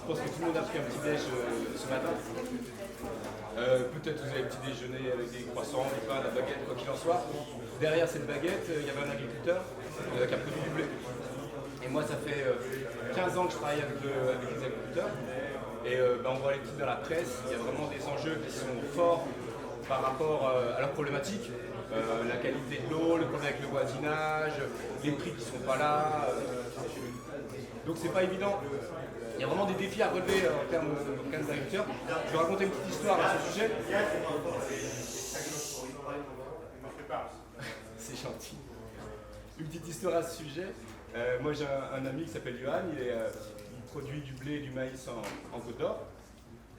Je pense que tout le monde a pris un petit déj ce matin. Peut-être vous avez petit déjeuner avec des croissants, du pain, de la baguette, quoi qu'il en soit. Derrière cette baguette, il y avait un agriculteur qui a produit du blé. Et moi, ça fait 15 ans que je travaille avec les agriculteurs. Et on voit les titres dans la presse, il y a vraiment des enjeux qui sont forts par rapport à leurs problématiques. La qualité de l'eau, le problème avec le voisinage, les prix qui ne sont pas là. Donc c'est pas évident. Il y a vraiment des défis à relever en termes d'agriculteurs. Je vais raconter une petite histoire à ce sujet. C'est gentil. Une petite histoire à ce sujet. Moi j'ai un ami qui s'appelle Johan, il produit du blé et du maïs en Côte d'Or.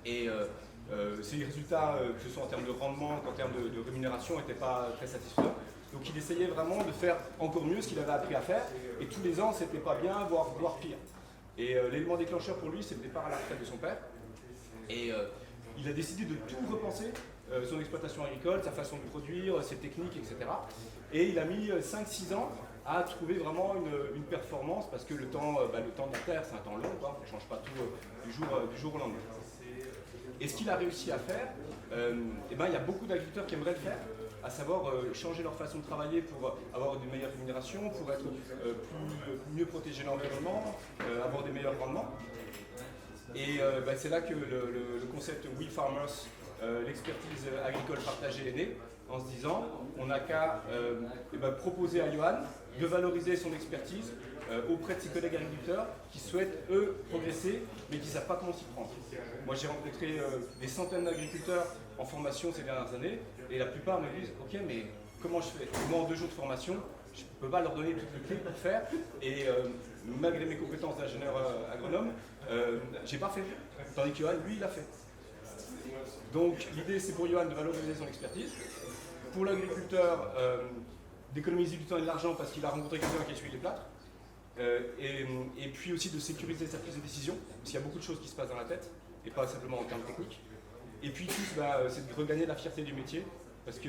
Et ses résultats, que ce soit en termes de rendement qu'en termes de rémunération, n'étaient pas très satisfaisants. Donc il essayait vraiment de faire encore mieux ce qu'il avait appris à faire. Et tous les ans, c'était pas bien, voire pire. Et l'élément déclencheur pour lui, c'est le départ à la retraite de son père. Et il a décidé de tout repenser, son exploitation agricole, sa façon de produire, ses techniques, etc. Et il a mis 5-6 ans à trouver vraiment une performance, parce que le temps de la terre, c'est un temps long, quoi. On ne change pas tout du jour au lendemain. Et ce qu'il a réussi à faire, il y a beaucoup d'agriculteurs qui aimeraient le faire, à savoir changer leur façon de travailler pour avoir une meilleure rémunération, pour être mieux protéger l'environnement, avoir des meilleurs rendements. Et c'est là que le concept We Farmers, l'expertise agricole partagée, est né, en se disant on n'a qu'à proposer à Johan de valoriser son expertise auprès de ses collègues agriculteurs qui souhaitent, eux, progresser, mais qui ne savent pas comment s'y prendre. Moi, j'ai rencontré des centaines d'agriculteurs en formation ces dernières années, et la plupart me disent « Ok, mais comment je fais ?» Moi, en 2 jours de formation, je ne peux pas leur donner toutes les clés pour faire, et malgré mes compétences d'ingénieur agronome, j'ai pas fait. Tandis que Johan, lui, il a fait. Donc, l'idée, c'est pour Johan de valoriser son expertise. Pour l'agriculteur, d'économiser du temps et de l'argent parce qu'il a rencontré quelqu'un qui essuie les plâtres. Et puis aussi de sécuriser sa prise de décision, parce qu'il y a beaucoup de choses qui se passent dans la tête, et pas simplement en termes techniques. Et puis tous, c'est de regagner la fierté du métier, parce que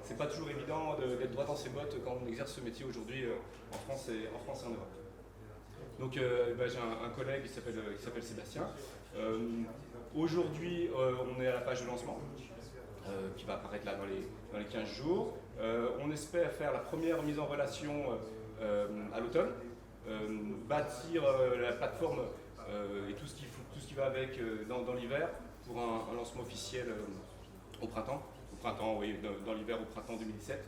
c'est pas toujours évident d'être droit dans ses bottes quand on exerce ce métier aujourd'hui en France et en Europe. Donc j'ai un collègue qui s'appelle Sébastien. Aujourd'hui, on est à la page de lancement, qui va apparaître là dans les 15 jours. On espère faire la première mise en relation à l'automne, bâtir la plateforme et tout ce qui va avec dans l'hiver pour un lancement officiel au printemps, oui, dans l'hiver au printemps 2017,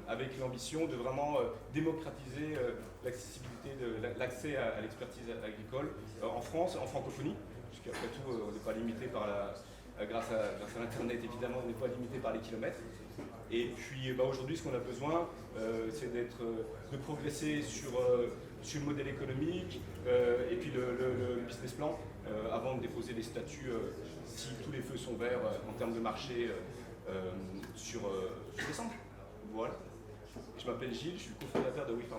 avec l'ambition de vraiment démocratiser l'accessibilité, l'accès à l'expertise agricole en France, en francophonie, puisqu'après tout on n'est pas limité par grâce à l'internet évidemment, on n'est pas limité par les kilomètres. Et puis aujourd'hui, ce qu'on a besoin, c'est de progresser sur le modèle économique et puis le business plan avant de déposer les statuts si tous les feux sont verts en termes de marché sur décembre. Voilà. Je m'appelle Gilles, je suis le cofondateur de We Farmers.